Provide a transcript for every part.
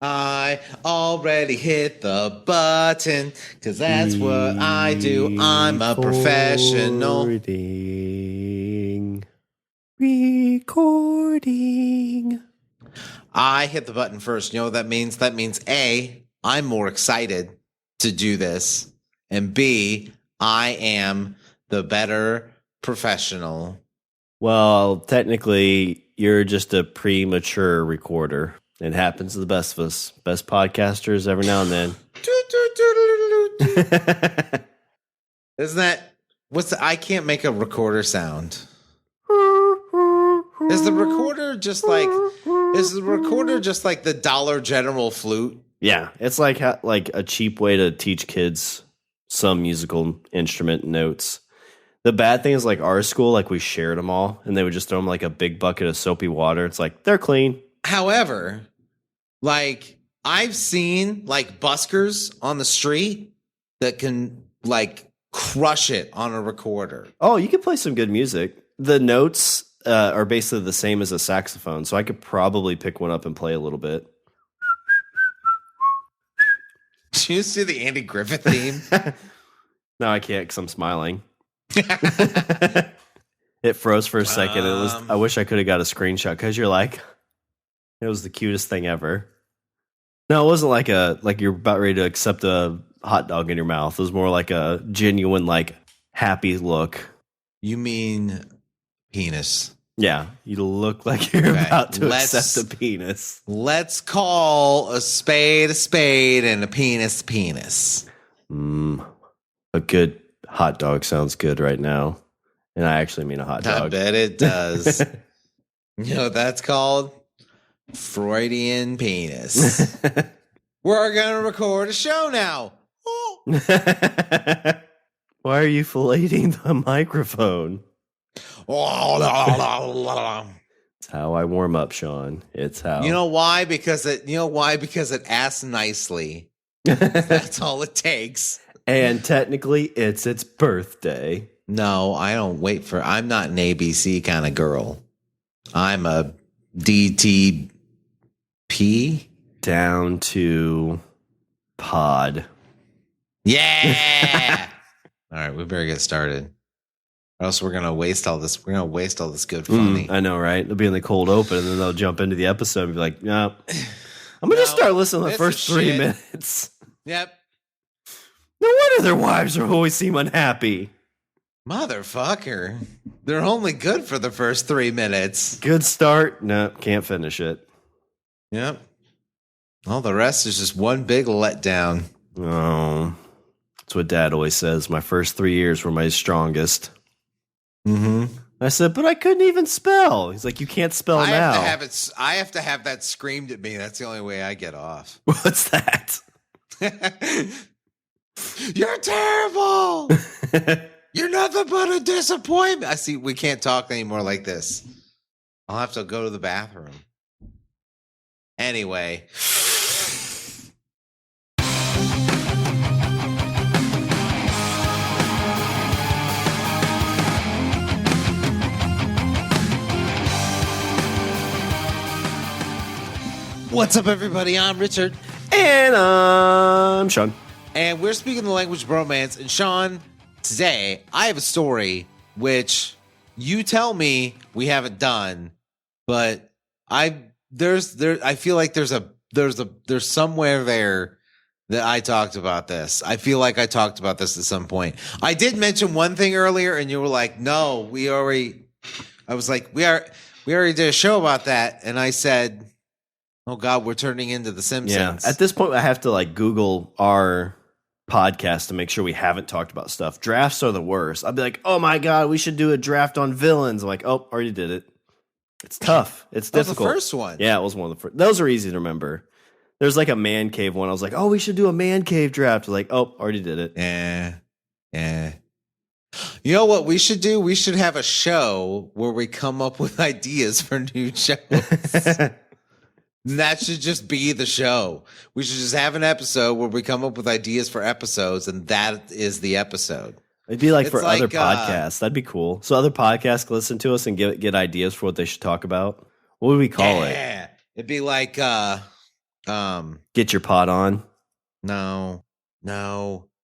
I already hit the button, because that's what I do. I'm a professional. Recording. I hit the button first. You know what that means? That means A, I'm more excited to do this, and B, I am the better professional. Well, technically, you're just a premature recorder. It happens to the best of us. Best podcasters every now and then. Isn't that I can't make a recorder sound. Is the recorder just like the Dollar General flute? Yeah, it's like a cheap way to teach kids some musical instrument notes. The bad thing is, like, our school, like, we shared them all, and they would just throw them like a big bucket of soapy water. It's like, they're clean. However, like, I've seen, like, buskers on the street that can, like, crush it on a recorder. Oh, you can play some good music. The notes are basically the same as a saxophone, so I could probably pick one up and play a little bit. Did you see the Andy Griffith theme? No, I can't because I'm smiling. It froze for a second. I wish I could have got a screenshot because you're like, it was the cutest thing ever. No, it wasn't like you're about ready to accept a hot dog in your mouth. It was more like a genuine, like, happy look. You mean penis? Yeah, you look like you're about to accept a penis. Let's call a spade and a penis. A good hot dog sounds good right now. And I actually mean a hot dog. I bet it does. You know what that's called? Freudian penis. We're going to record a show now. Why are you filleting the microphone? It's how I warm up, Shawn. It's how. You know why? Because it asks nicely. That's all it takes. And technically, it's its birthday. No, I don't wait for. I'm not an ABC kind of girl. I'm a DTP. Down to pod. Yeah. All right, we better get started. Or else we're gonna waste all this. We're gonna waste all this good funny. I know, right? They'll be in the cold open, and then they'll jump into the episode and be like, "No, I'm gonna just start listening to the first 3 minutes." Yep. No wonder their wives always seem unhappy. Motherfucker. They're only good for the first 3 minutes. Good start. No, can't finish it. Yep. All the rest is just one big letdown. Oh, that's what Dad always says. My first 3 years were my strongest. Mm-hmm. I said, but I couldn't even spell. He's like, you can't spell now. I have to have that screamed at me. That's the only way I get off. What's that? You're terrible. You're nothing but a disappointment. I see. We can't talk anymore like this. I'll have to go to the bathroom. Anyway. What's up, everybody? I'm Richard. And I'm Shawn. And we're speaking the language of bromance. And Shawn, today I have a story which you tell me we haven't done, but I feel like there's somewhere there that I talked about this. I feel like I talked about this at some point. I did mention one thing earlier, and you were like, "No, I was like, we already did a show about that," and I said, "Oh God, we're turning into The Simpsons." Yeah. At this point, I have to like Google our podcast to make sure we haven't talked about stuff. Drafts are the worst. I'd be like, "Oh my God, we should do a draft on villains." I'm like, "Oh, already did it." It's tough. It's difficult. The first one. Yeah, it was one of the first. Those are easy to remember. There's like a man cave one. I was like, "Oh, we should do a man cave draft." I was like, "Oh, already did it." Yeah. You know what we should do? We should have a show where we come up with ideas for new shows. That should just be the show. We should just have an episode where we come up with ideas for episodes, and that is the episode. It'd be like for other podcasts. That'd be cool. So other podcasts can listen to us and get ideas for what they should talk about. What would we call it? It'd be like Get your pod on. No.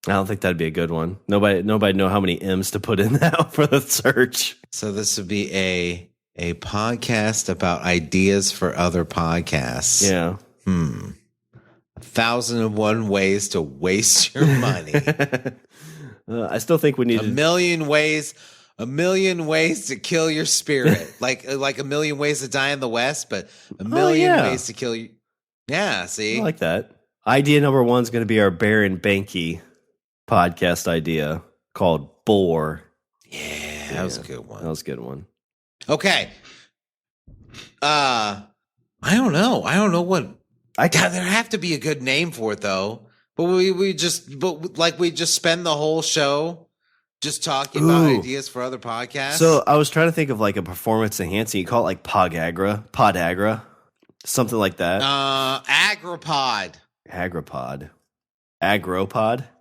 I don't think that'd be a good one. Nobody know how many M's to put in now for the search. So this would be a podcast about ideas for other podcasts. Yeah. 1,001 ways to waste your money. I still think we need a million ways to kill your spirit. like a million ways to die in the West, but a million ways to kill you. Yeah, see? I like that. Idea number 1 is going to be our Baron Banky podcast idea called Bore. Yeah, that was a good one. That was a good one. Okay. I don't know what. There have to be a good name for it though. But we just spend the whole show just talking about ideas for other podcasts. So I was trying to think of like a performance enhancing. You call it like Podagra, something like that. Agropod.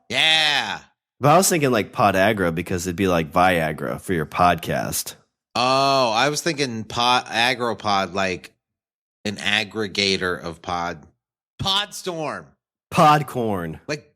Yeah. But I was thinking like Podagra because it'd be like Viagra for your podcast. Oh, I was thinking Agropod, like an aggregator of PodStorm. Podcorn. Like,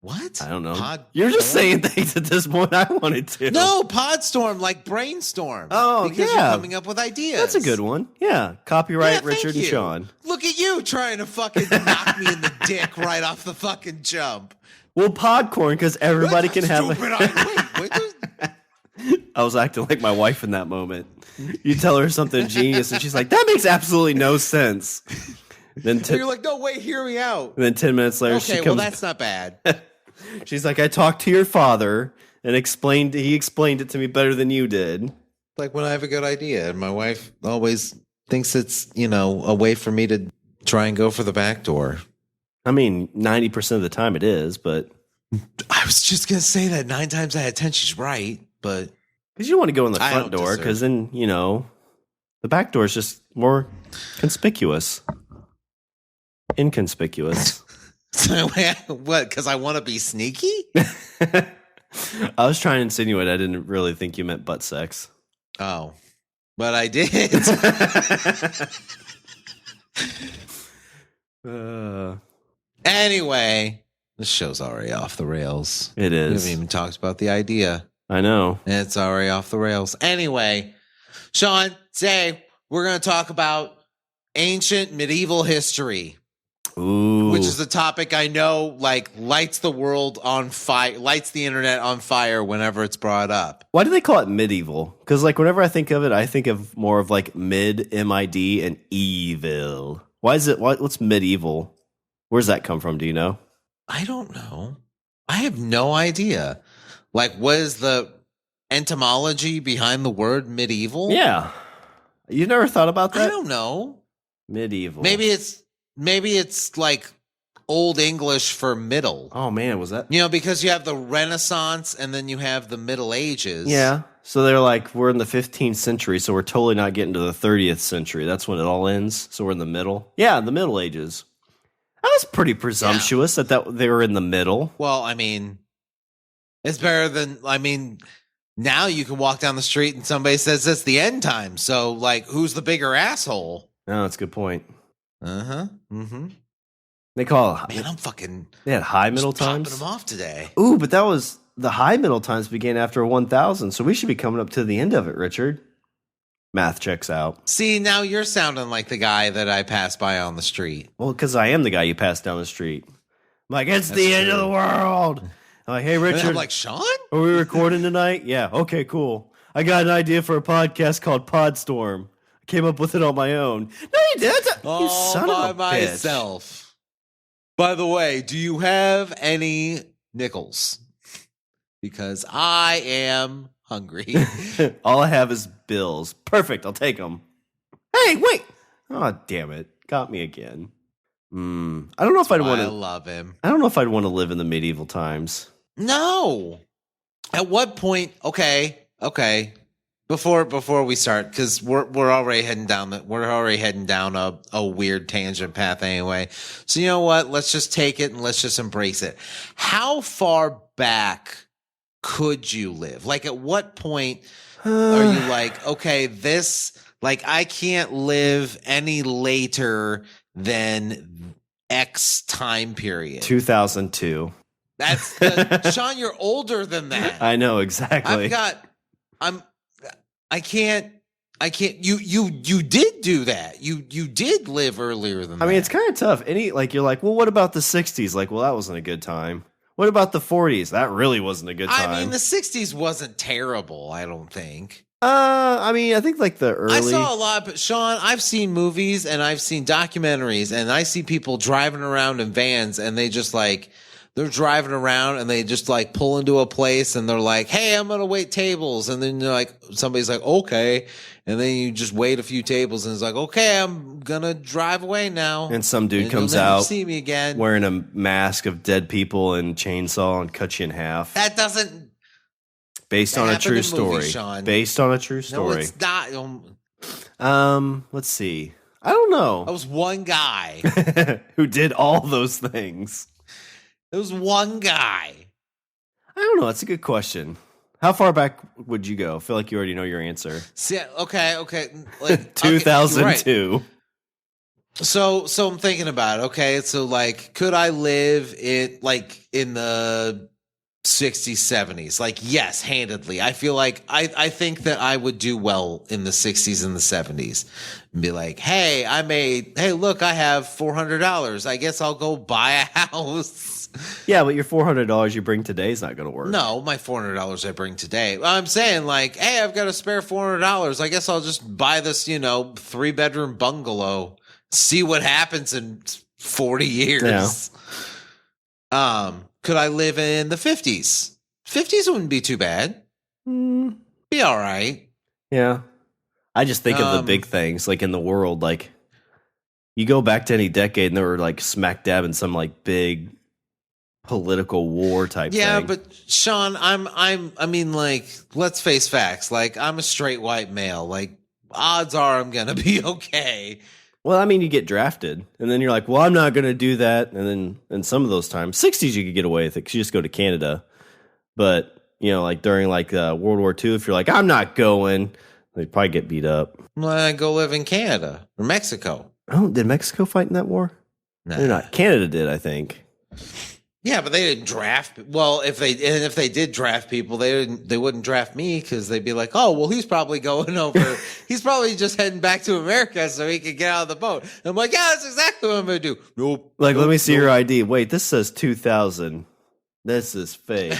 what? I don't know. You're just saying things at this point. I wanted to. No, PodStorm, like brainstorm. Oh, because you're coming up with ideas. That's a good one. Yeah. Copyright Richard and Shawn. Look at you trying to fucking knock me in the dick right off the fucking jump. Well, Podcorn, because everybody can have wait. I was acting like my wife in that moment. You tell her something genius, and she's like, that makes absolutely no sense. Then you're like, no, wait, hear me out. And then 10 minutes later, she comes. Well, that's not bad. She's like, I talked to your father and he explained it to me better than you did. Like when I have a good idea, and my wife always thinks it's, a way for me to try and go for the back door. I mean, 90% of the time it is, but I was just going to say that 9 times out of 10, she's right, but because you want to go in the front door, because then, the back door is just more conspicuous. Inconspicuous. So, what? Because I want to be sneaky? I was trying to insinuate I didn't really think you meant butt sex. Oh, but I did. Anyway, this show's already off the rails. It is. We haven't even talked about the idea. I know. It's already off the rails. Anyway, Shawn, today we're going to talk about ancient medieval history. Ooh. Which is a topic I know lights the world on fire, lights the internet on fire whenever it's brought up. Why do they call it medieval? Because whenever I think of it, I think of more of like mid, M-I-D, and evil. Why is it? What's medieval? Where's that come from? Do you know? I don't know. I have no idea. What is the etymology behind the word medieval? Yeah. You never thought about that? I don't know. Medieval. Maybe it's like Old English for middle. Oh man, was that? Because you have the Renaissance and then you have the Middle Ages. Yeah. So they're like, we're in the 15th century, so we're totally not getting to the 30th century. That's when it all ends. So we're in the middle. Yeah, the Middle Ages. That was pretty presumptuous that they were in the middle. Well, I mean, it's better than, now you can walk down the street and somebody says it's the end time. So, who's the bigger asshole? No, that's a good point. Uh-huh. Mm-hmm. They call it... Man, I'm fucking... They had high middle times? Popping them off today. Ooh, but that was... The high middle times began after 1000, so we should be coming up to the end of it, Richard. Math checks out. See, now you're sounding like the guy that I passed by on the street. Well, because I am the guy you passed down the street. I'm like, it's That's the end of the world. I'm like, hey, Richard. And I'm like, Shawn? Are we recording tonight? Yeah, okay, cool. I got an idea for a podcast called PodStorm. I came up with it on my own. No, you did. You son of a bitch. Myself. By the way, do you have any nickels? Because I am hungry. All I have is bills. Perfect. I'll take them. Hey, wait. Oh, damn it. Got me again. I don't know if I'd want to. I love him. I don't know if I'd want to live in the medieval times. No. At what point? Okay. Before we start, because we're already heading down a weird tangent path anyway. So you know what? Let's just take it and let's just embrace it. How far back could you live? At what point are you okay, this, I can't live any later than X time period. 2002. That's Shawn, you're older than that. I know, exactly. I can't. You did do that. You did live earlier than that. I mean, it's kind of tough. You're like, well, what about the 60s? Like, well, that wasn't a good time. What about the 40s? That really wasn't a good time. I mean, the 60s wasn't terrible, I don't think. I mean, I think like the early. I saw a lot, but Shawn, I've seen movies and I've seen documentaries, and I see people driving around in vans, and they just like, they're driving around and they just like pull into a place and they're like, hey, I'm going to wait tables. And then you're like, somebody's like, okay. And then you just wait a few tables and it's like, okay, I'm going to drive away now. And some dude comes out see me again wearing a mask of dead people and chainsaw and cuts you in half. That doesn't. Based on a true story. Based on a true story. No, it's not. Let's see. I don't know. That was one guy who did all those things. There was one guy. I don't know. That's a good question. How far back would you go? I feel like you already know your answer. See, okay. Like 2002. Okay, right. So I'm thinking about it. Okay, so like, could I live in the 60s, 70s? Like, yes, handedly. I feel like I think that I would do well in the 60s and the 70s. And be like, hey, look, I have $400. I guess I'll go buy a house. Yeah, but your $400 you bring today is not going to work. No, my $400 I bring today. I'm saying like, hey, I've got a spare $400. I guess I'll just buy this, 3-bedroom bungalow. See what happens in 40 years. Yeah. Could I live in the 50s? 50s wouldn't be too bad. Be all right. Yeah. I just think of the big things like in the world. Like you go back to any decade and they were like smack dab in some like big political war type thing. Yeah, but Shawn, I mean, like, let's face facts. Like, I'm a straight white male. Like, odds are I'm gonna be okay. Well, I mean, you get drafted, and then you're like, well, I'm not gonna do that. And then in some of those times, 60s, you could get away with it because you just go to Canada. But like during like World War II, if you're like, I'm not going, they'd probably get beat up. Well, I go live in Canada or Mexico. Oh, did Mexico fight in that war? No, they're not. Canada did, I think. Yeah, but they didn't draft. Well, if they did draft people, they wouldn't draft me because they'd be like, oh, well, he's probably going over. He's probably just heading back to America so he can get out of the boat. And I'm like, yeah, that's exactly what I'm going to do. Nope. Like, let me see your ID. Wait, this says 2000. This is fake.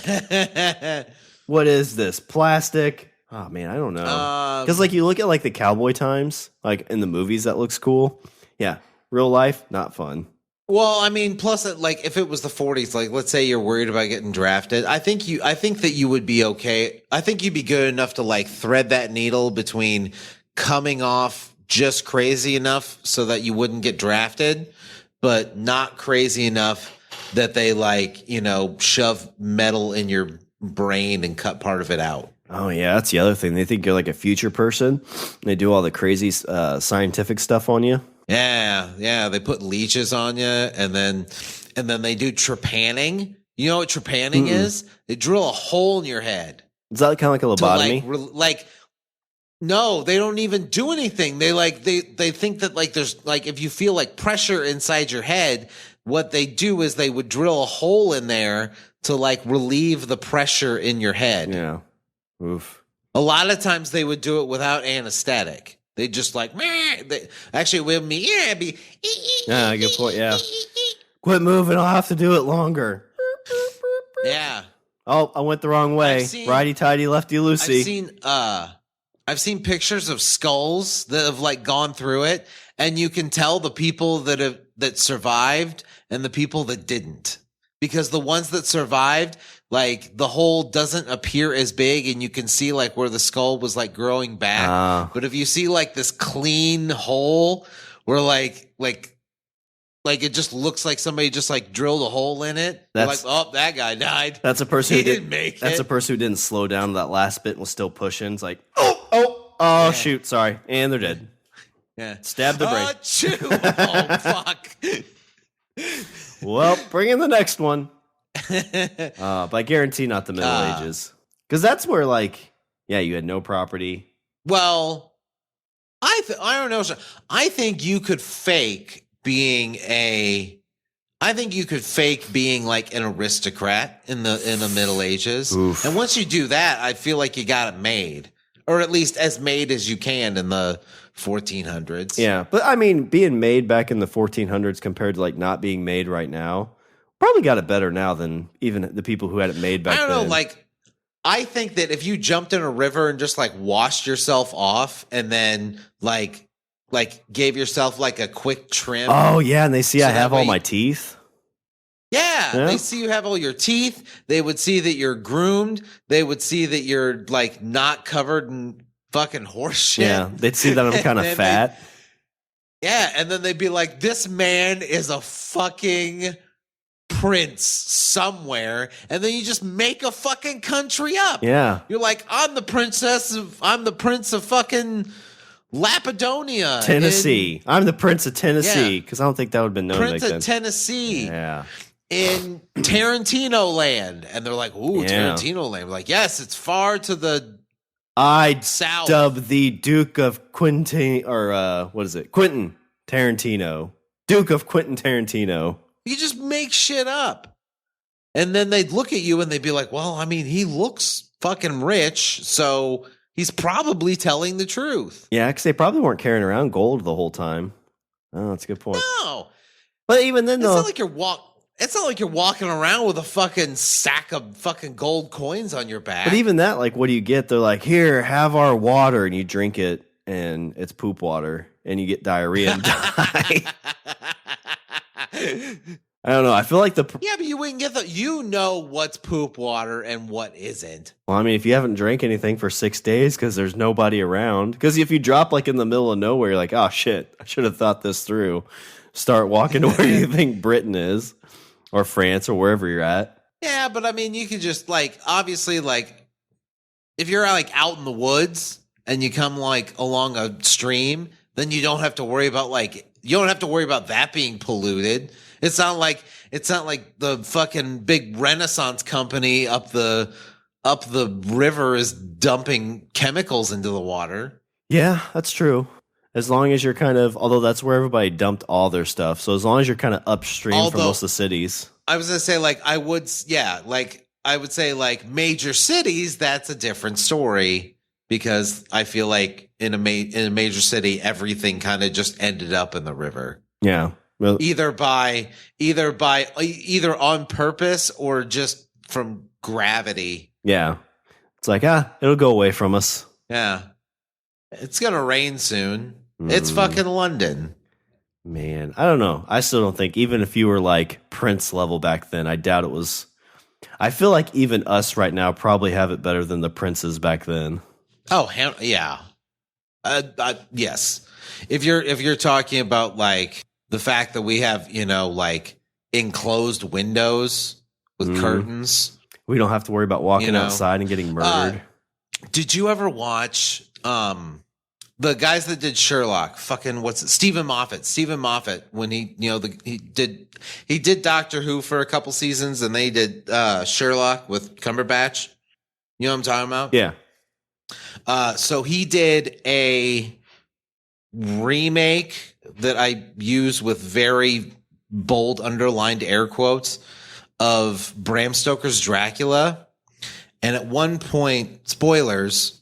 What is this? Plastic? Oh man, I don't know. Because like you look at like the cowboy times, like in the movies, that looks cool. Yeah, real life, not fun. Well, I mean, plus, like, if it was the 40s, like, let's say you're worried about getting drafted, I think that you would be okay. I think you'd be good enough to like thread that needle between coming off just crazy enough so that you wouldn't get drafted, but not crazy enough that they like, shove metal in your brain and cut part of it out. Oh yeah, that's the other thing. They think you're like a future person. They do all the crazy scientific stuff on you. Yeah. They put leeches on you, and then they do trepanning. You know what trepanning is? They drill a hole in your head. Is that kind of like a lobotomy? No, they don't even do anything. They think that like there's like if you feel like pressure inside your head, what they do is they would drill a hole in there to like relieve the pressure in your head. Yeah. Oof. A lot of times they would do it without anesthetic. They just like, actually with me, yeah, good point. Yeah. Quit moving. I'll have to do it longer. Yeah. Oh, I went the wrong way. Righty tighty, lefty loosey. I've seen pictures of skulls that have like gone through it, and you can tell the people that survived and the people that didn't, because the ones that survived, like the hole doesn't appear as big, and you can see like where the skull was like growing back. But if you see like this clean hole where like it just looks like somebody just like drilled a hole in it, like, oh, that guy died. That's a person who didn't make it. That's a person who didn't slow down that last bit and was still pushing. It's like, oh, shoot, sorry, and they're dead. Yeah, stab the brain. Oh fuck. Well, bring in the next one. But I guarantee not the Middle Ages, because that's where like, yeah, you had no property. Well, I don't know. I think you could fake being I think you could fake being like an aristocrat in the Middle Ages. Oof. And once you do that, I feel like you got it made, or at least as made as you can in the 1400s. Yeah, but I mean, being made back in the 1400s compared to like not being made right now, probably got it better now than even the people who had it made back then. I don't know, like, I think that if you jumped in a river and just like washed yourself off and then like gave yourself like a quick trim. Oh yeah, and they see I have all my teeth. Yeah, they see you have all your teeth. They would see that you're groomed. They would see that you're like not covered in fucking horse shit. Yeah, they'd see that I'm kind of fat. And then they'd be like, this man is a fucking prince somewhere, and then you just make a fucking country up. Yeah, you're like, I'm the prince of fucking Lapidonia, Tennessee. I'm the prince of Tennessee because I don't think that would have been known. Prince back of then. Tennessee. Yeah. In Tarantino land, and they're like, "Ooh, Tarantino land." We're like, yes, it's far to the south. Dub the Duke of Quentin, or what is it? Quentin Tarantino, Duke of Quentin Tarantino. You just make shit up, and then they'd look at you and they'd be like, "Well, I mean, he looks fucking rich, so he's probably telling the truth." Yeah, because they probably weren't carrying around gold the whole time. Oh, that's a good point. No, but even then, though, it's not like you're walking around with a fucking sack of fucking gold coins on your back. But even that, like, what do you get? They're like, here, have our water, and you drink it, and it's poop water, and you get diarrhea and die. I don't know. I feel like but you wouldn't get you know what's poop water and what isn't. Well, I mean, if you haven't drank anything for 6 days because there's nobody around, because if you drop like in the middle of nowhere, you're like, oh shit, I should have thought this through. Start walking to where you think Britain is, or France, or wherever you're at. Yeah, but I mean, you could just like, obviously, like, if you're like out in the woods and you come like along a stream, then you don't have to worry about that being polluted. It's not like the fucking big Renaissance company up the river is dumping chemicals into the water. Yeah, that's true. As long as you're kind of, although that's where everybody dumped all their stuff. So as long as you're kind of upstream from most of the cities. I was going to say, like, I would say like major cities, that's a different story, because I feel like in a major city, everything kind of just ended up in the river. Yeah. Well, Either on purpose or just from gravity. Yeah. It's like, it'll go away from us. Yeah. It's going to rain soon. It's fucking London. Man, I don't know. I still don't think, even if you were like Prince level back then, I doubt it was. I feel like even us right now probably have it better than the princes back then. Oh, yeah. Yes. If you're talking about like the fact that we have, like enclosed windows with curtains, we don't have to worry about walking outside and getting murdered. Did you ever watch the guys that did Sherlock? Fucking Stephen Moffat, when he did Doctor Who for a couple seasons, and they did Sherlock with Cumberbatch. You know what I'm talking about? Yeah. So he did a remake that I use with very bold underlined air quotes of Bram Stoker's Dracula. And at one point, spoilers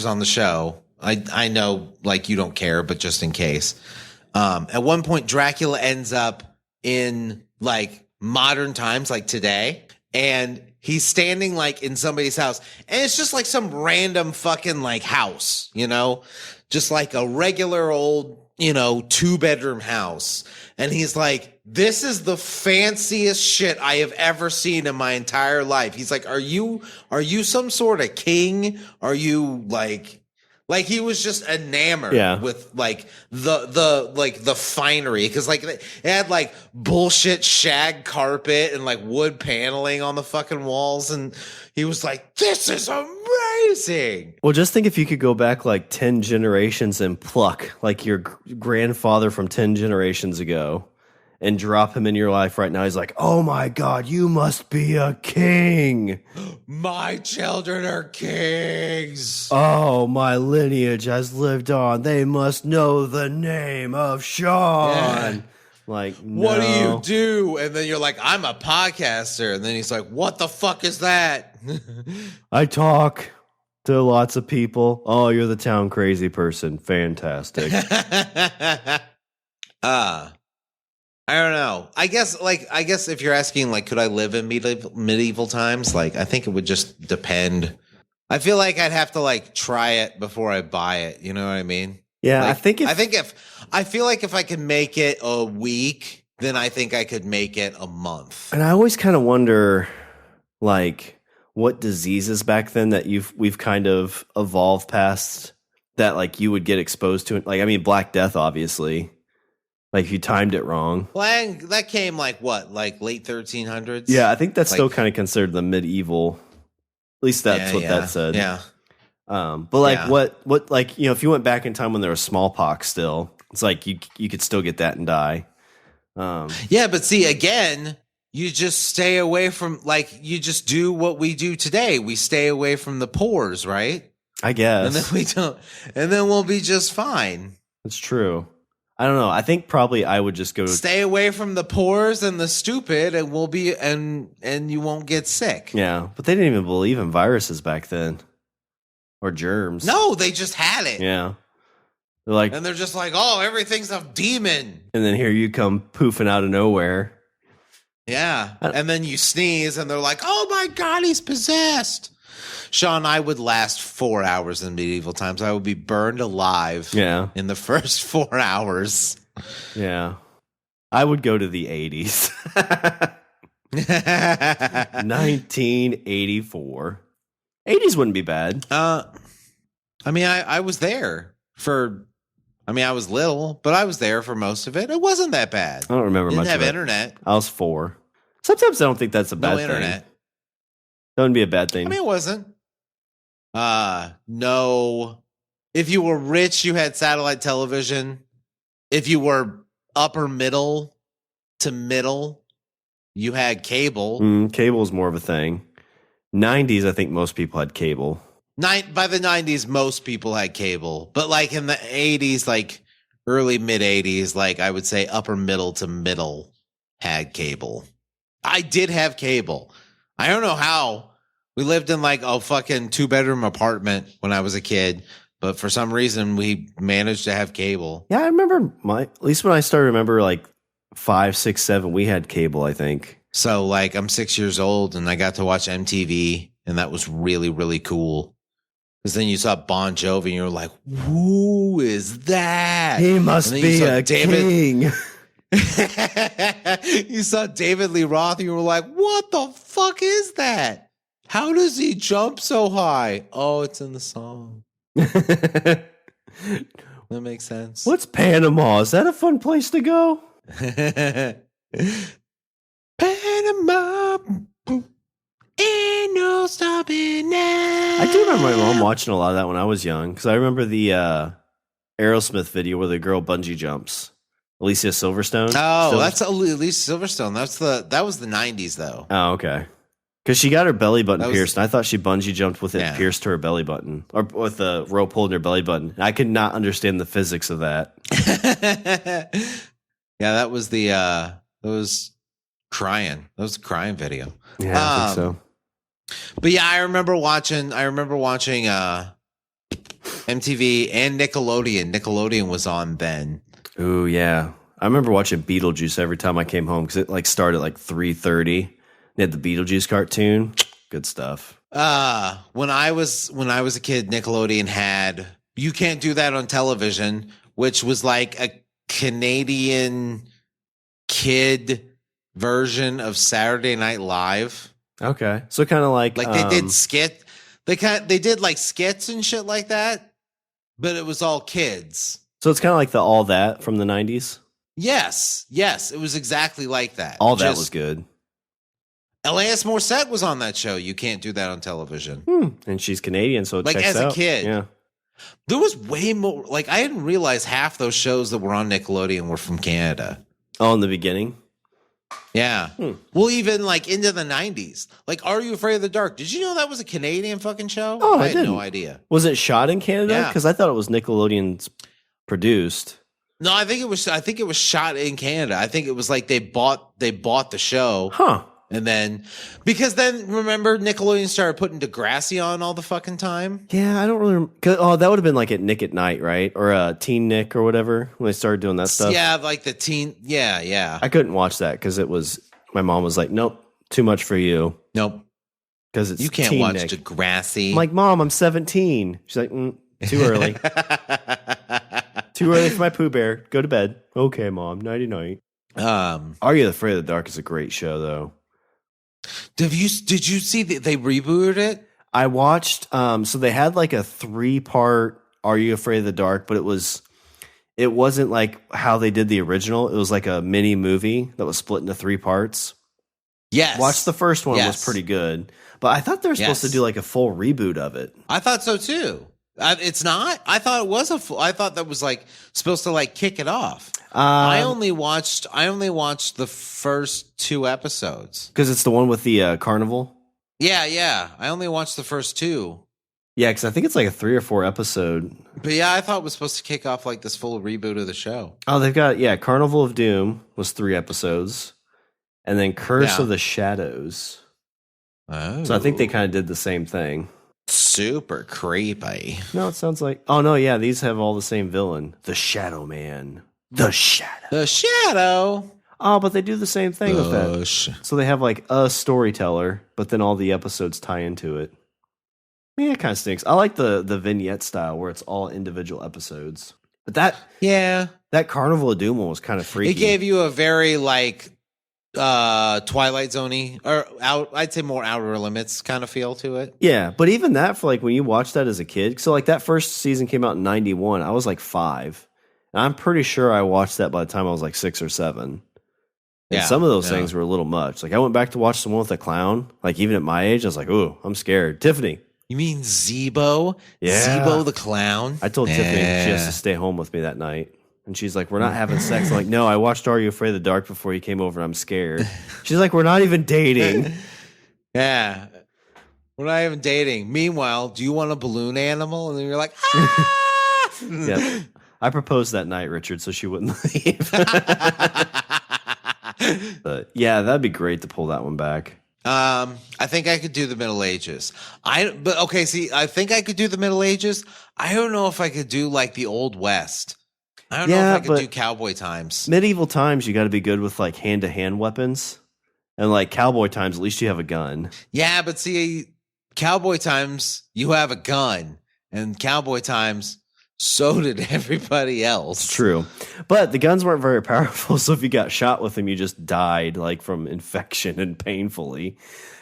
on the show. I know, like, you don't care, but just in case. At one point, Dracula ends up in like modern times, like today, and he's standing like in somebody's house, and it's just like some random fucking like house, just like a regular old, 2-bedroom house. And he's like, this is the fanciest shit I have ever seen in my entire life. He's like, are you some sort of king? Are you like he was just enamored with like the finery, because like it had like bullshit shag carpet and like wood paneling on the fucking walls, and he was like, this is amazing. Well, just think if you could go back like 10 generations and pluck like your grandfather from 10 generations ago and drop him in your life right now. He's like, oh my God, you must be a king. My children are kings. Oh, my lineage has lived on. They must know the name of Shawn. Like, no. What do you do? And then you're like, I'm a podcaster. And then he's like, what the fuck is that? I talk to lots of people. Oh, you're the town crazy person. Fantastic. I don't know. I guess if you're asking, like, could I live in medieval times? Like, I think it would just depend. I feel like I'd have to like try it before I buy it. You know what I mean? Yeah, like, I feel like if I could make it a week, then I think I could make it a month. And I always kind of wonder, like, what diseases back then that we've kind of evolved past that, like, you would get exposed to. Like, I mean, Black Death, obviously. Like, if you timed it wrong. Well, that came like what, like late 1300s? Yeah, I think that's like, still kind of considered the medieval. At least that's what that said. Yeah. But like what like, you know, if you went back in time when there was smallpox still, it's like you could still get that and die. Yeah, but see, again, you just stay away from, like, you just do what we do today. We stay away from the pores, right? I guess. And then we don't, and then we'll be just fine. That's true. I don't know. I think probably I would just go stay away from the pores and the stupid, and we'll be and you won't get sick. Yeah, but they didn't even believe in viruses back then. Or germs. No, they just had it. Yeah. They're like, and they're just like, oh, everything's a demon. And then here you come poofing out of nowhere. Yeah. And then you sneeze and they're like, oh my God, he's possessed. Shawn, I would last 4 hours in medieval times. I would be burned alive in the first 4 hours. Yeah. I would go to the 80s. 1984. 80s wouldn't be bad. I mean, I was there for, I mean, I was little, but I was there for most of it. It wasn't that bad. I don't remember much of it. Didn't have internet. I was 4. Sometimes I don't think that's a bad thing. No internet. That wouldn't be a bad thing. I mean, it wasn't. No. If you were rich, you had satellite television. If you were upper middle to middle, you had cable. Cable is more of a thing. 90s, I think most people had cable. By the 90s, most people had cable. But like in the 80s, like early mid 80s, like I would say upper middle to middle had cable. I did have cable. I don't know how. We lived in like a fucking 2-bedroom apartment when I was a kid, but for some reason we managed to have cable. Yeah, I remember at least when I started to remember like 5, 6, 7, we had cable, I think. So like I'm 6 years old and I got to watch MTV and that was really, really cool. Because then you saw Bon Jovi and you were like, who is that? He must be a king. You saw David Lee Roth and you were like, what the fuck is that? How does he jump so high? Oh, it's in the song. That makes sense. What's Panama? Is that a fun place to go? Panama. Ain't no stopping now. I do remember my mom watching a lot of that when I was young. Because I remember the Aerosmith video where the girl bungee jumps. Alicia Silverstone. Oh, that's Alicia Silverstone. That was the 90s, though. Oh, okay. Because she got her belly button pierced, and I thought she bungee jumped with it pierced to her belly button, or with a rope holding her belly button. I could not understand the physics of that. Yeah, that was crying. That was a crying video. Yeah, I think so. But yeah, I remember watching MTV and Nickelodeon. Nickelodeon was on then. Ooh, yeah. I remember watching Beetlejuice every time I came home because it like started at like 3:30. They had the Beetlejuice cartoon. Good stuff. When I was a kid, Nickelodeon had You Can't Do That on Television, which was like a Canadian kid version of Saturday Night Live. Okay. So kind of like they did skit. They did like skits and shit like that, but it was all kids. So it's kind of like the All That from the 90s? Yes, it was exactly like that. All That was good. Alanis Morissette was on that show. You Can't Do That on Television. And she's Canadian, so it like checks as out. A kid. Yeah. There was way more. Like I didn't realize half those shows that were on Nickelodeon were from Canada. Oh, in the beginning? Yeah. Well, even like into the 90s. Like Are You Afraid of the Dark? Did you know that was a Canadian fucking show? Oh, I had no idea. Was it shot in Canada? Yeah. Because I thought it was Nickelodeon's produced. No, I think it was shot in Canada. I think it was like they bought the show. Huh. And then, because then, remember, Nickelodeon started putting Degrassi on all the fucking time? Yeah, I don't really... Oh, that would have been like at Nick at Night, right? Or Teen Nick or whatever, when they started doing that stuff. Yeah, like the teen... Yeah. I couldn't watch that because it was... My mom was like, nope, too much for you. Nope. Because it's You can't Teen watch Nick. Degrassi. I'm like, Mom, I'm 17. She's like, too early. Too early for my Pooh Bear. Go to bed. Okay, Mom. Nighty-night. Are You Afraid of the Dark is a great show, though. Did you see that they rebooted it? I watched, so they had like a 3-part Are You Afraid of the Dark, but it wasn't like how they did the original. It was like a mini movie that was split into 3 parts. Yes. Watched the first one, was pretty good. But I thought they were supposed to do like a full reboot of it. I thought so too. It's not. I thought it was I thought that was like supposed to like kick it off. I only watched the first 2 episodes because it's the one with the carnival. Yeah. I only watched the first 2. Yeah, because I think it's like a 3 or 4 episode. But yeah, I thought it was supposed to kick off like this full reboot of the show. Oh, they've got Carnival of Doom was 3 episodes, and then Curse of the Shadows. Oh, so I think they kind of did the same thing. Super creepy. No, it sounds like... Oh, no, yeah, these have all the same villain. The Shadow Man. The Shadow. The Shadow. Oh, but they do the same thing with that. So they have like a storyteller, but then all the episodes tie into it. Yeah, it kind of stinks. I like the vignette style where it's all individual episodes. But that Carnival of Doom one was kind of freaky. It gave you a very like Twilight Zone-y, or I'd say more Outer Limits kind of feel to it. Yeah, but even that, for like when you watch that as a kid, so like that first season came out in 91, I was like 5. And I'm pretty sure I watched that by the time I was like 6 or 7. And some of those things were a little much. Like I went back to watch the one with the clown. Like even at my age, I was like, ooh, I'm scared. Tiffany. You mean Zebo? Yeah. Zebo the clown? I told Tiffany she has to stay home with me that night. And she's like, we're not having sex. I'm like, no, I watched Are You Afraid of the Dark before you came over. I'm scared. She's like, we're not even dating. Yeah. We're not even dating. Meanwhile, do you want a balloon animal? And then you're like, ah! Yeah. I proposed that night, Richard, so she wouldn't leave. But yeah, that'd be great to pull that one back. I think I could do the Middle Ages. I think I could do the Middle Ages. I don't know if I could do like the Old West. I don't know if I could do cowboy times. Medieval times, you got to be good with like hand-to-hand weapons. And like cowboy times, at least you have a gun. Yeah, but see, cowboy times, you have a gun. And cowboy times, so did everybody else. It's true. But the guns weren't very powerful, so if you got shot with them, you just died like from infection and painfully.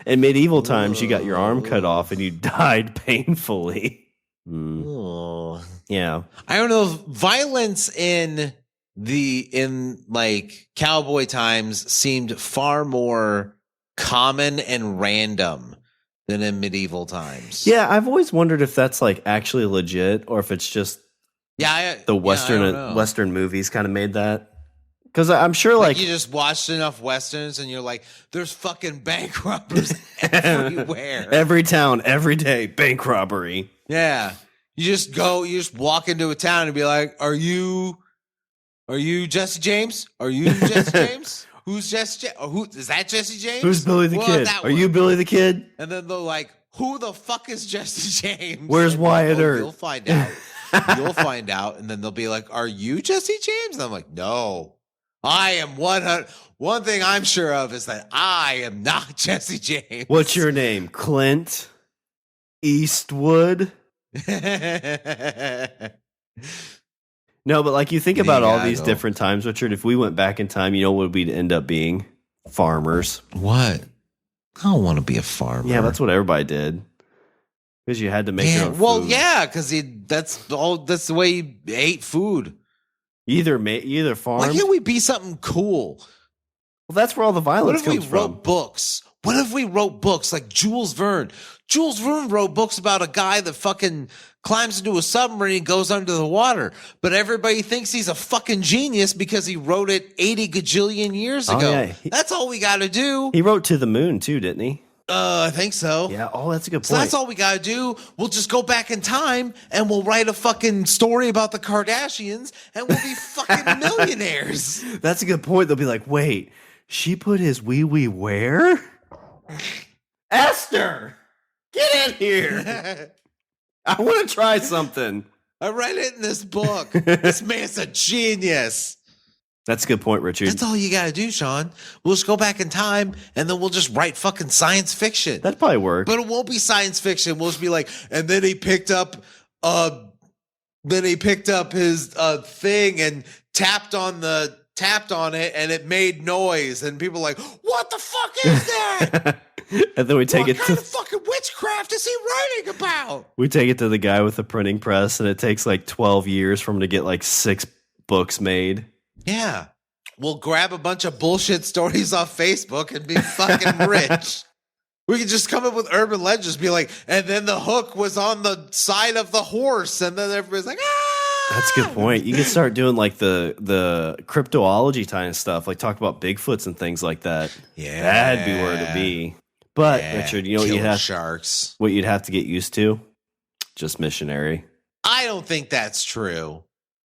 In medieval times, you got your arm cut off and you died painfully. Yeah. I don't know. Violence in like cowboy times seemed far more common and random than in medieval times. Yeah, I've always wondered if that's like actually legit or if it's just the Western movies kind of made that. Because I'm sure like you just watched enough Westerns and you're like, there's fucking bank robbers everywhere. Every town, every day, bank robbery. Yeah. You just walk into a town and be like, Are you Jesse James? Are you Jesse James? Who's Jesse? Who is that? Jesse James? Who's Billy the Kid? Are you Billy the Kid? And then they're like, "Who the fuck is Jesse James? Where's Wyatt Earp?" You'll find out. You'll find out, and then they'll be like, "Are you Jesse James?" And I'm like, "No, I am 100." One thing I'm sure of is that I am not Jesse James. What's your name? Clint Eastwood. No, but like you think about all these different times, Richard, if we went back in time, you know what we'd end up being? Farmers. What? I don't want to be a farmer. Yeah, that's what everybody did. Because you had to make your own food. Well, yeah, because that's the way you ate food. Either farm. Why can't we be something cool? Well, that's where all the violence comes from. What if we wrote books? What if we wrote books like Jules Verne? Jules Verne wrote books about a guy that fucking climbs into a submarine and goes under the water. But everybody thinks he's a fucking genius because he wrote it 80 gajillion years ago. Yeah. That's all we got to do. He wrote To the Moon too, didn't he? I think so. Yeah. Oh, that's a good point. So that's all we gotta do. We'll just go back in time and we'll write a fucking story about the Kardashians and we'll be fucking millionaires. That's a good point. They'll be like, wait, she put his wee where? Esther, get in here. I want to try something. I read it in this book. This man's a genius. That's a good point, Richard. That's all you gotta do, Shawn. We'll just go back in time and then we'll just write fucking science fiction. That'd probably work. But it won't be science fiction. We'll just be like, and then he picked up his thing and tapped on it and it made noise and people are like, what the fuck is that? And then we take what kind of fucking witchcraft is he writing about? We take it to the guy with the printing press and it takes like 12 years for him to get like 6 books made. Yeah. We'll grab a bunch of bullshit stories off Facebook and be fucking rich. We could just come up with urban legends, be like, and then the hook was on the side of the horse, and then everybody's like, ah! That's a good point. You can start doing like the cryptoology kind of stuff, like talk about Bigfoots and things like that. Yeah. That'd be where to be. But Richard, you know what you'd have to get used to? Just missionary. I don't think that's true.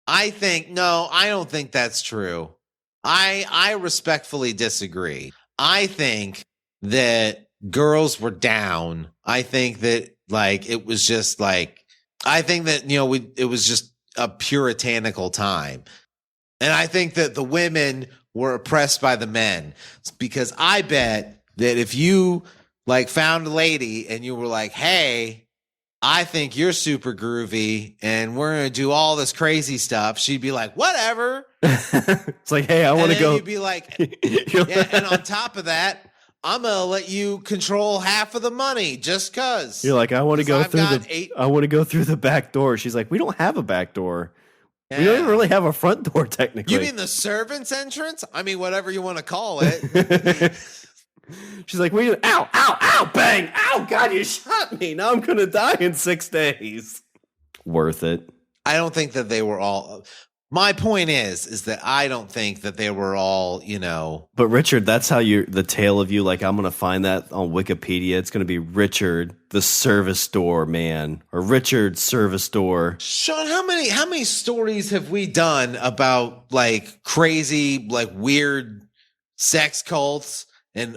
I don't think that's true. I respectfully disagree. I think that girls were down. I think that it was just I think that, it was just a puritanical time. And I think that the women were oppressed by the men, because I bet that if you found a lady and you were like, hey, I think you're super groovy and we're going to do all this crazy stuff, she'd be like, whatever. It's like, hey, I want to go. You'd be like, yeah. And on top of that, I'm going to let you control half of the money just because. You're like, I want to go through the back door. She's like, we don't have a back door. Yeah. We don't even really have a front door, technically. You mean the servant's entrance? I mean, whatever you want to call it. She's like, ow, ow, ow, bang. Ow, God, you shot me. Now I'm going to die in 6 days. Worth it. I don't think that they were all. My point is that I don't think that they were all, But Richard, that's how the tale of you, I'm going to find that on Wikipedia. It's going to be Richard, the service door man, or Richard service door. Shawn, how many stories have we done about crazy, weird sex cults? And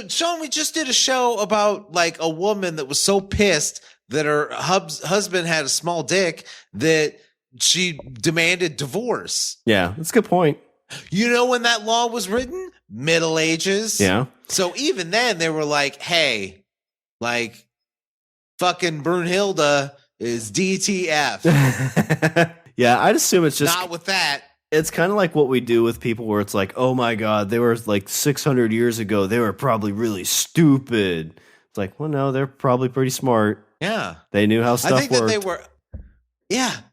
Shawn, we just did a show about a woman that was so pissed that her husband had a small dick that she demanded divorce. Yeah, that's a good point. You know when that law was written? Middle Ages. Yeah. So even then they were like, hey, fucking Brunhilde is DTF. Yeah, I'd assume it's just not with that. It's kind of like what we do with people where it's like, oh my God, they were 600 years ago. They were probably really stupid. It's like, well, no, they're probably pretty smart. Yeah. They knew how stuff worked.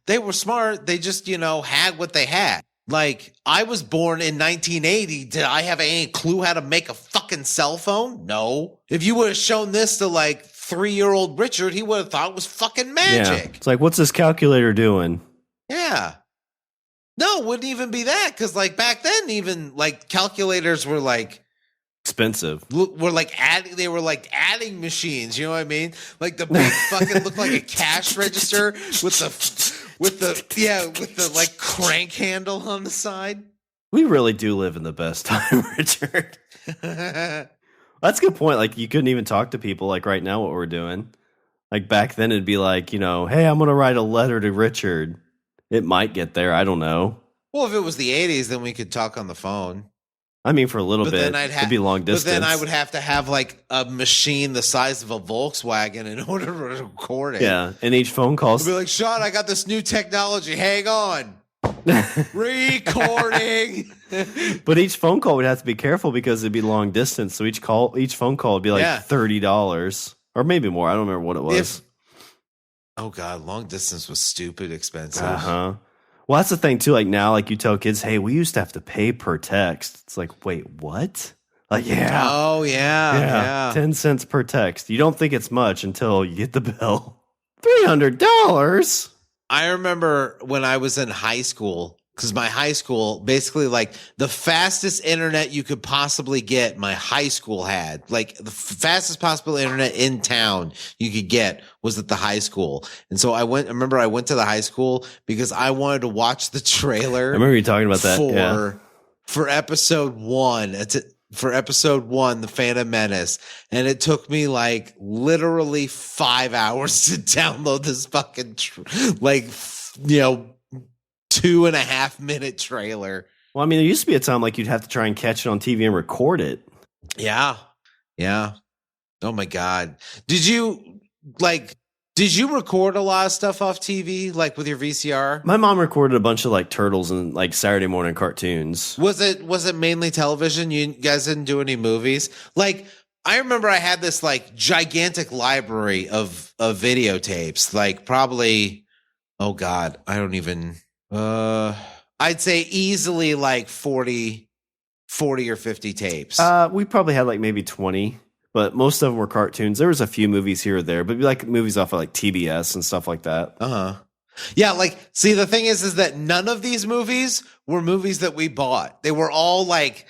They were smart. They just, had what they had. I was born in 1980. Did I have any clue how to make a fucking cell phone? No. If you would have shown this to 3-year-old Richard, he would have thought it was fucking magic. Yeah. It's like, what's this calculator doing? Yeah. No, it wouldn't even be that, because back then, even calculators were expensive. Were adding machines. You know what I mean? The big fucking looked like a cash register with the crank handle on the side. We really do live in the best time, Richard. That's a good point. You couldn't even talk to people right now what we're doing. Back then it'd be hey, I'm gonna write a letter to Richard. It might get there. I don't know. Well, if it was the 80s, then we could talk on the phone. I mean, for a little bit. It'd be long distance. But then I would have to have a machine the size of a Volkswagen in order to record it. Yeah, and each phone call. I'd be like, Shawn, I got this new technology. Hang on. Recording. But each phone call would have to be careful because it'd be long distance. So each phone call would be $30 or maybe more. I don't remember what it was. Oh God, long distance was stupid expensive. Uh-huh. Well, that's the thing too. Now, you tell kids, hey, we used to have to pay per text. It's like, wait, what? Yeah. Oh, yeah. 10 cents per text. You don't think it's much until you get the bill. $300. I remember when I was in high school, because my high school, basically like the fastest internet you could possibly get, my high school had. Like the fastest possible internet in town you could get was at the high school. And so I went to the high school because I wanted to watch the trailer. I remember you talking about that. For episode 1. For episode 1, The Phantom Menace. And it took me like literally 5 hours to download this fucking 2.5 minute trailer. Well, I mean, there used to be a time like you'd have to try and catch it on TV and record it. Yeah. Oh my God. Did you record a lot of stuff off TV, like with your VCR? My mom recorded a bunch of like Turtles and like Saturday morning cartoons. Was it mainly television? You guys didn't do any movies? Like, I remember I had this like gigantic library of videotapes, like probably, oh God, I don't even, I'd say easily like 40 or 50 tapes. We probably had like maybe 20. But most of them were cartoons. There was a few movies here or there, but like movies off of like TBS and stuff like that. Yeah, like, see, the thing is that none of these movies were movies that we bought. They were all like,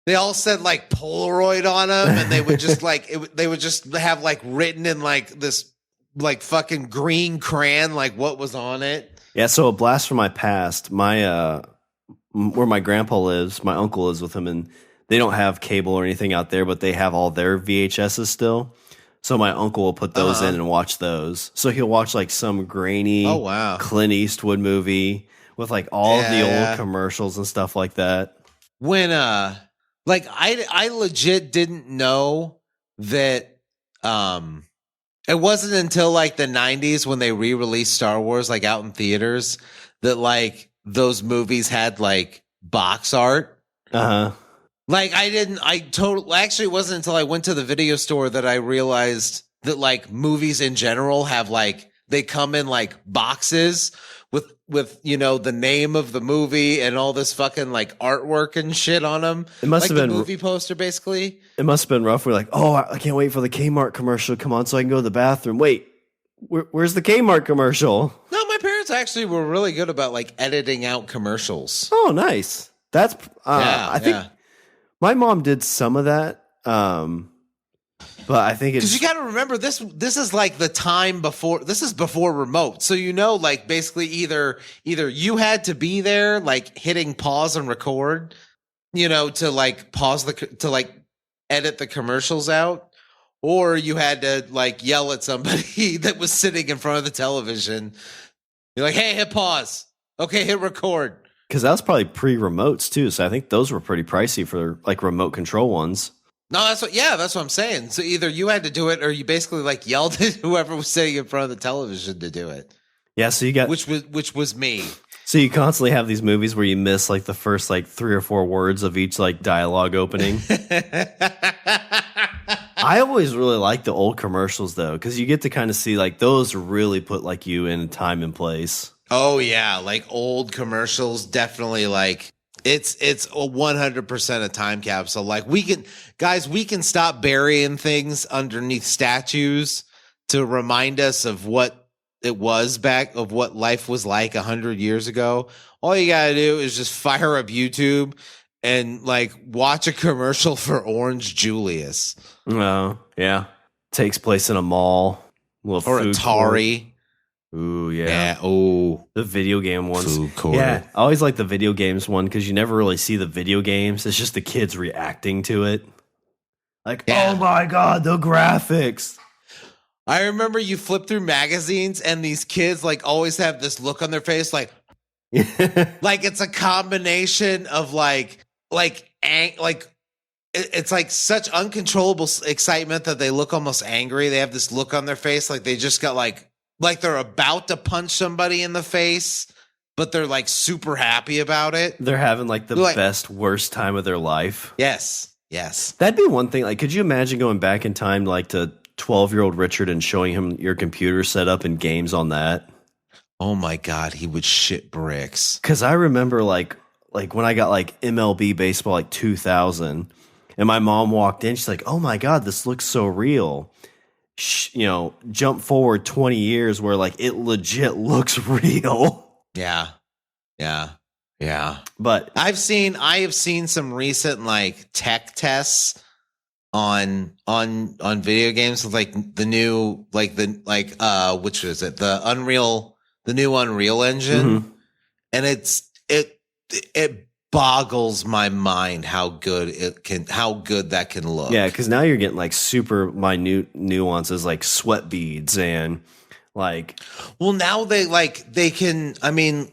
they all said like Polaroid on them, and they would just like, they would just have like written in like this like fucking green crayon, like what was on it. Yeah, so a blast from my past. My where my grandpa lives, my uncle lives with him, and they don't have cable or anything out there, but they have all their VHSs still. So my uncle will put those in and watch those. So he'll watch like some grainy Clint Eastwood movie with like all of the old commercials and stuff like that. When like I legit didn't know that it wasn't until like the 90s when they re-released Star Wars like out in theaters that like those movies had like box art. Like actually it wasn't until I went to the video store that I realized that like movies in general have like, they come in like boxes with, you know, the name of the movie and all this fucking like artwork and shit on them. It must like have been the movie poster basically. It must have been rough. We're like, oh, I can't wait for the Kmart commercial to come on so I can go to the bathroom. Wait, where's the Kmart commercial? No, my parents actually were really good about like editing out commercials. Oh, nice. That's, I think my mom did some of that, but I think it's... Because you got to remember, this is like the time before... This is before remote. So, you know, like, basically either you had to be there, like, hitting pause and record, you know, to, like, to, like, edit the commercials out, or you had to, like, yell at somebody that was sitting in front of the television. You're like, hey, hit pause. Okay, hit record. Because that was probably pre-remotes too, so I think those were pretty pricey for like remote control ones. No, that's what I'm saying. So either you had to do it, or you basically like yelled at whoever was sitting in front of the television to do it. Yeah, so you got which was me. So you constantly have these movies where you miss like the first like 3 or 4 words of each like dialogue opening. I always really like the old commercials though, because you get to kind of see like those really put like you in time and place. Oh yeah, like old commercials, definitely. Like it's a 100% a time capsule. Like we can stop burying things underneath statues to remind us of what it was of what life was like 100 years ago. All you gotta do is just fire up YouTube and like watch a commercial for Orange Julius. Oh yeah, takes place in a mall or Atari. Court. Ooh, yeah. Oh, the video game ones. Food court. Yeah, I always like the video games one because you never really see the video games. It's just the kids reacting to it. Like, oh my God, the graphics. I remember you flip through magazines and these kids like always have this look on their face like it's a combination of it's like such uncontrollable excitement that they look almost angry. They have this look on their face like they just got like they're about to punch somebody in the face, but they're like super happy about it. They're having like the best, worst time of their life. Yes. That'd be one thing. Like, could you imagine going back in time like to 12-year-old Richard and showing him your computer set up and games on that? Oh my God, he would shit bricks. Because I remember like when I got like MLB baseball like 2000, and my mom walked in, she's like, "Oh my God, this looks so real." You know, jump forward 20 years where like it legit looks real. Yeah. Yeah. But I have seen some recent like tech tests on video games with like the new which is it? The new Unreal Engine. And it boggles my mind how good that can look. Yeah, because now you're getting like super minute nuances like sweat beads and like. Well, now they can. I mean,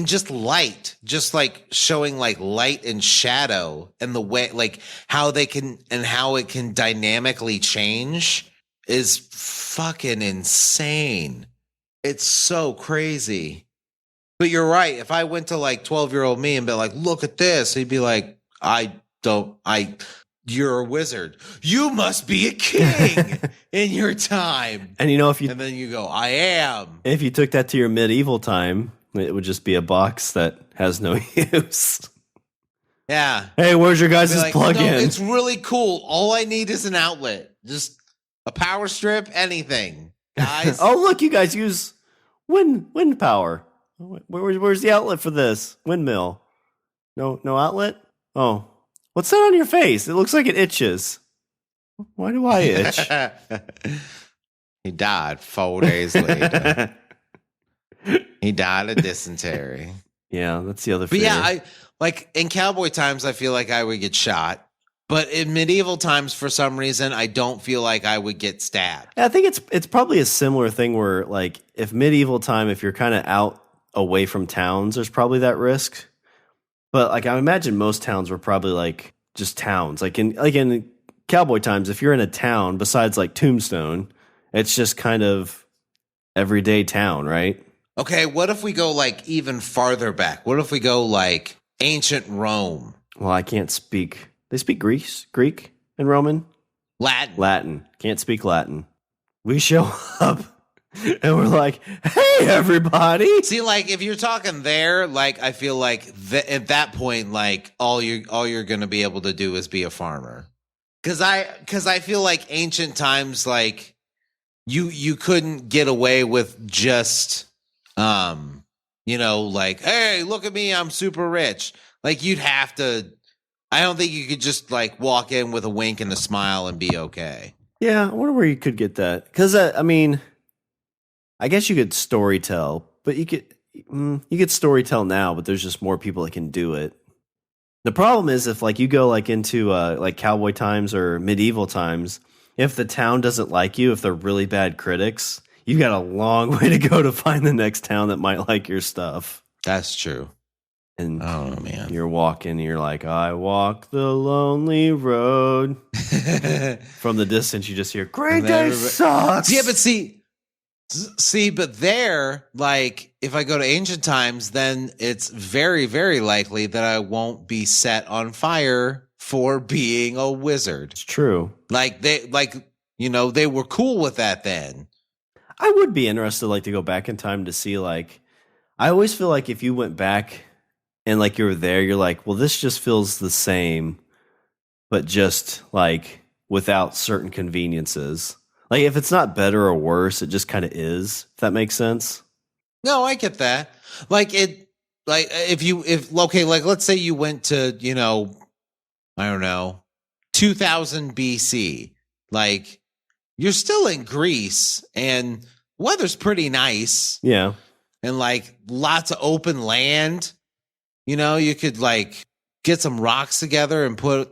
just light, just like showing like light and shadow, and the way like how they can and how it can dynamically change is fucking insane. It's so crazy. But you're right. If I went to like 12-year-old me and be like, look at this, he'd be like, you're a wizard. You must be a king in your time. And and then you go, I am. If you took that to your medieval time, it would just be a box that has no use. Yeah. Hey, where's your guys' like, plug-in? No, it's really cool. All I need is an outlet. Just a power strip, anything. Guys. Oh, look, you guys use wind power. Where's the outlet for this? Windmill. No outlet? Oh. What's that on your face? It looks like it itches. Why do I itch? He died 4 days later. He died of dysentery. Yeah, that's the other But fear. yeah, in cowboy times, I feel like I would get shot. But in medieval times, for some reason, I don't feel like I would get stabbed. I think it's probably a similar thing where, like, if medieval time, if you're kind of out away from towns, there's probably that risk. But like, I imagine most towns were probably like just towns. Like in cowboy times, if you're in a town besides like Tombstone, it's just kind of everyday town, right? Okay, what if we go like even farther back? What if we go like ancient Rome? Well, I can't speak. They speak Greek, and Roman? Latin. Can't speak Latin. We show up. And we're like, hey, everybody. See, like, if you're talking there, like, I feel like at that point, like, all you're going to be able to do is be a farmer. Because I feel like ancient times, like, you couldn't get away with just, like, hey, look at me, I'm super rich. Like, you'd have to, I don't think you could just, like, walk in with a wink and a smile and be okay. Yeah, I wonder where you could get that. Because, I guess you could storytell, but you could storytell now, but there's just more people that can do it. The problem is if like you go like into like cowboy times or medieval times, if the town doesn't like you, if they're really bad critics, you got a long way to go to find the next town that might like your stuff. That's true. And oh man, you're walking, and you're like, I walk the lonely road. From the distance, you just hear, "Great Day sucks." Yeah, but but there, like, if I go to ancient times, then it's very, very likely that I won't be set on fire for being a wizard. It's true. Like they were cool with that then. I would be interested, like, to go back in time to see, like, I always feel like if you went back and like you were there, you're like, well, this just feels the same, but just like without certain conveniences. Like, if it's not better or worse, it just kind of is, if that makes sense. No, I get that. Like, let's say you went to, I don't know, 2000 BC. Like, you're still in Greece, and weather's pretty nice. Yeah. And, like, lots of open land. You could, like, get some rocks together and put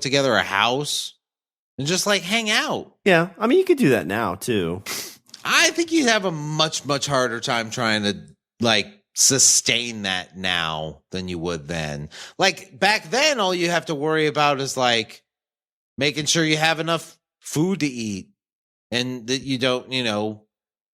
together a house. And just, like, hang out. Yeah, I mean, you could do that now, too. I think you'd have a much, much harder time trying to, like, sustain that now than you would then. Like, back then, all you have to worry about is, like, making sure you have enough food to eat and that you don't,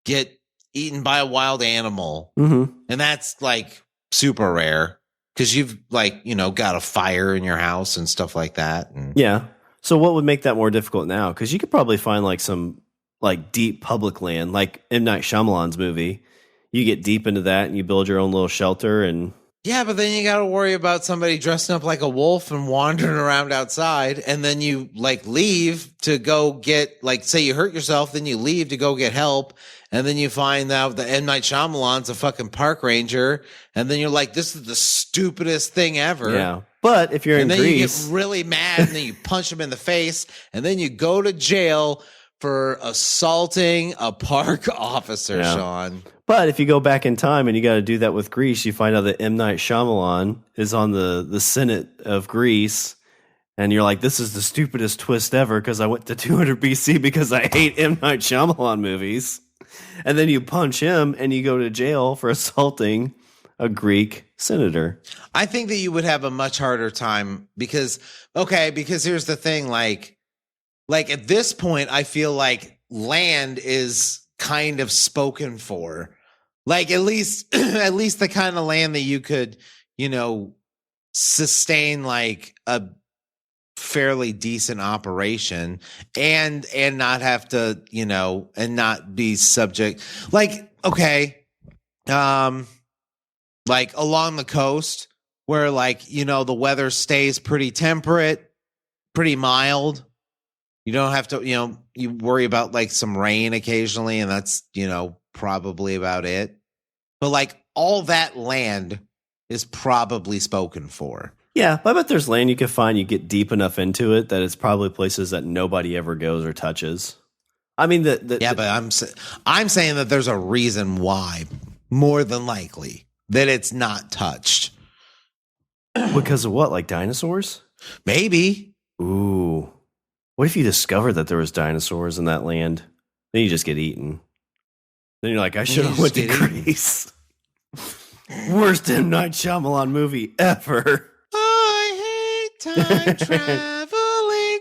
get eaten by a wild animal. Mm-hmm. And that's, like, super rare because you've, like, got a fire in your house and stuff like that. And yeah. So what would make that more difficult now? Because you could probably find like some like deep public land, like M. Night Shyamalan's movie. You get deep into that and you build your own little shelter. And Yeah, but then you got to worry about somebody dressing up like a wolf and wandering around outside, and then you like leave to go get, like, say you hurt yourself, then you leave to go get help, and then you find out that M. Night Shyamalan's a fucking park ranger, and then you're like, this is the stupidest thing ever. Yeah, but if you're in Greece, Greece, you get really mad, and then you punch him in the face, and then you go to jail for assaulting a park officer, Shawn. But if you go back in time and you got to do that with Greece, you find out that M. Night Shyamalan is on the Senate of Greece, and you're like, this is the stupidest twist ever because I went to 200 BC because I hate M. Night Shyamalan movies. And then you punch him and you go to jail for assaulting a Greek senator. I think that you would have a much harder time because here's the thing, like at this point, I feel like land is kind of spoken for, like at least the kind of land that you could, sustain like a fairly decent operation and not have to, and not be subject, like, okay, like along the coast where, like, the weather stays pretty temperate, pretty mild. You don't have to, you worry about like some rain occasionally, and that's, probably about it. But like all that land is probably spoken for. Yeah, but I bet there's land you can find, you get deep enough into it that it's probably places that nobody ever goes or touches. I mean, but I'm saying that there's a reason why, more than likely, that it's not touched. Because of what? Like dinosaurs? Maybe. Ooh. What if you discovered that there was dinosaurs in that land? Then you just get eaten. Then you're like, I should have went to Greece. Worst M. Night Shyamalan movie ever. I hate time traveling.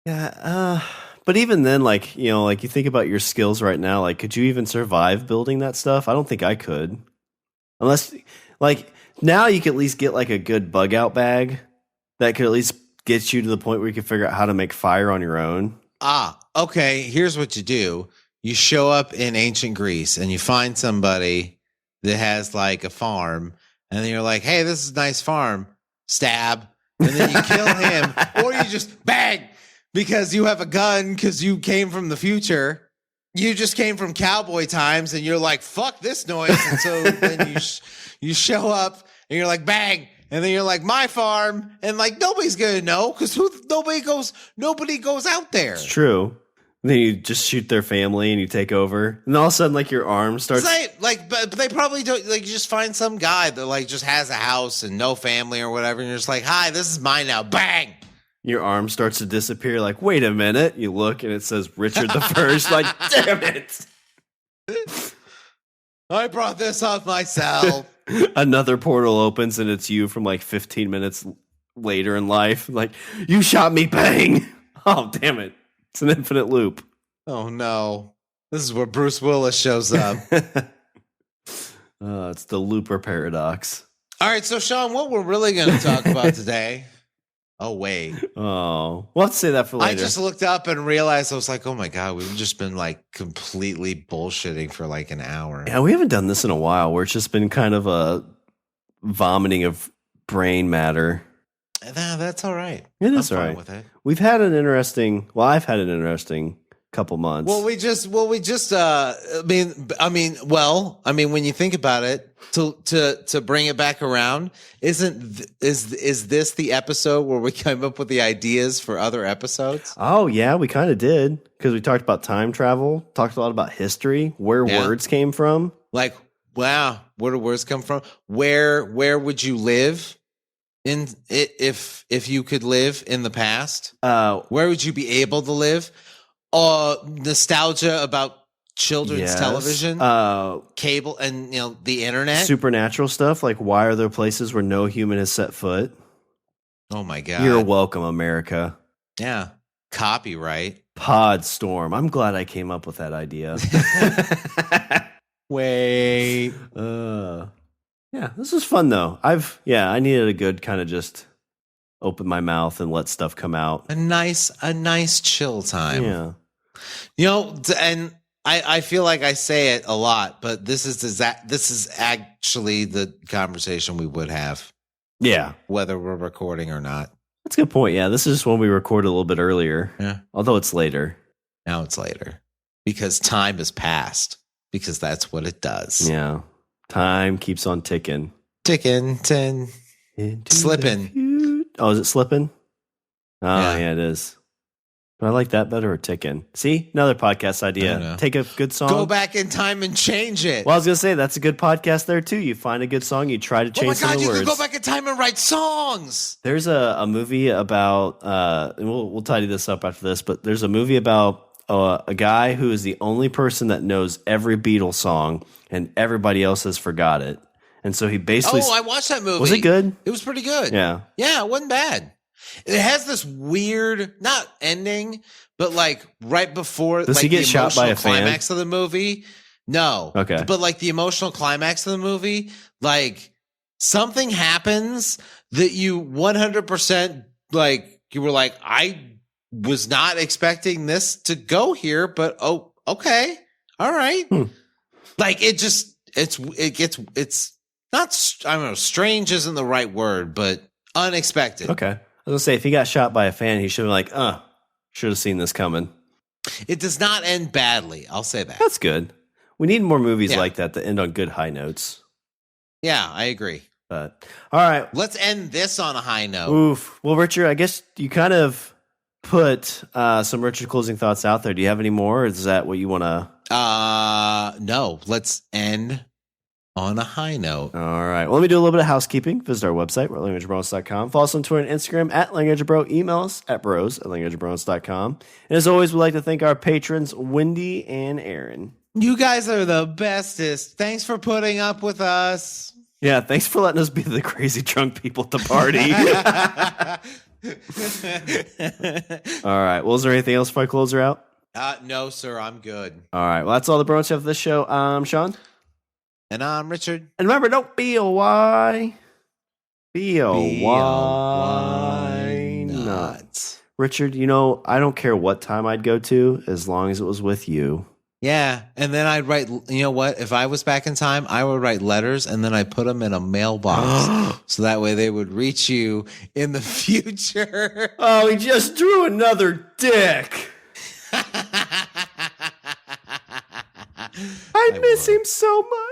Yeah, but even then, like, like you think about your skills right now, like, could you even survive building that stuff? I don't think I could. Unless, like, now you could at least get, like, a good bug out bag that could at least get you to the point where you can figure out how to make fire on your own. Okay. Here's what you do. You show up in ancient Greece and you find somebody that has like a farm, and then you're like, hey, this is a nice farm. Stab. And then you kill him, or you just bang because you have a gun because you came from the future. You just came from cowboy times, and you're like, fuck this noise. And so then you show up and you're like, bang. And then you're like, my farm, and like nobody's gonna know because nobody goes out there. It's true. And then you just shoot their family and you take over, and all of a sudden, like, your arm starts. But they probably don't. Like, you just find some guy that like just has a house and no family or whatever, and you're just like, hi, this is mine now. Bang. Your arm starts to disappear. Like, wait a minute. You look and it says Richard the First. Like, damn it! I brought this off myself. Another portal opens and it's you from like 15 minutes later in life. Like, you shot me, bang! Oh, damn it. It's an infinite loop. Oh, no. This is where Bruce Willis shows up. It's the looper paradox. All right, so Shawn, what we're really going to talk about today... Oh, wait. Oh, we'll have to say that for later. I just looked up and realized, I was like, oh my God, we've just been like completely bullshitting for like an hour. Yeah, we haven't done this in a while where it's just been kind of a vomiting of brain matter. Nah, that's all right. It is I'm all fine right. with it. I've had an interesting couple months. Well, we just when you think about it, to bring it back around, is this the episode where we came up with the ideas for other episodes? Oh yeah, we kind of did, because we talked about time travel, talked a lot about history, where words came from. Like, wow, where do words come from? Where would you live in if you could live in the past? Where would you be able to live? Nostalgia about children's television, cable, and the internet, supernatural stuff. Like, why are there places where no human has set foot? Oh my God! You're welcome, America. Yeah, copyright. PodStorm. I'm glad I came up with that idea. Wait. Yeah, this was fun though. I needed a good kind of just open my mouth and let stuff come out. A nice chill time. Yeah. And I feel like I say it a lot, but this is actually the conversation we would have. Yeah. Whether we're recording or not. That's a good point. Yeah, this is when we recorded a little bit earlier. Yeah. Although it's later. Now it's later. Because time has passed. Because that's what it does. Yeah. Time keeps on ticking. Ticking. Slipping. Oh, is it slipping? Oh, Yeah. it is. But I like that better or ticking. See? Another podcast idea. Take a good song. Go back in time and change it. Well, I was going to say, that's a good podcast there, too. You find a good song, you try to change some of the words. You could go back in time and write songs. There's a movie about, and we'll tidy this up after this, but there's a movie about a guy who is the only person that knows every Beatles song, and everybody else has forgot it. And so he basically... Oh, I watched that movie. Was it good? It was pretty good. Yeah. Yeah, it wasn't bad. It has this weird, not ending, but like right before Does he get shot by a fan? Climax of the movie. No. Okay. But like the emotional climax of the movie, like something happens that you 100% like, you were like, I was not expecting this to go here, but oh, okay. All right. Like it not, I don't know, strange isn't the right word, but unexpected. Okay. I was going to say, if he got shot by a fan, he should have been like, should have seen this coming. It does not end badly. I'll say that. That's good. We need more movies like that end on good high notes. Yeah, I agree. But all right. Let's end this on a high note. Oof. Well, Richard, I guess you kind of put some Richard closing thoughts out there. Do you have any more, or is that what you want to? No. Let's end on a high note. All right. Well, let me do a little bit of housekeeping. Visit our website, languageofbromance.com. Follow us on Twitter and Instagram at languageofbro. Email us at bros@languageofbromance.com. And as always, we'd like to thank our patrons, Wendy and Aaron. You guys are the bestest. Thanks for putting up with us. Yeah, thanks for letting us be the crazy drunk people at the party. All right. Well, is there anything else before I close her out? No, sir. I'm good. All right. Well, that's all the Bromance have for this show. I'm Shawn. And I'm Richard. And remember, don't be a why. Be a why not. Richard, I don't care what time I'd go to as long as it was with you. Yeah. And then I'd write, you know what? If I was back in time, I would write letters and then I'd put them in a mailbox. So that way they would reach you in the future. Oh, he just drew another dick. I miss him so much.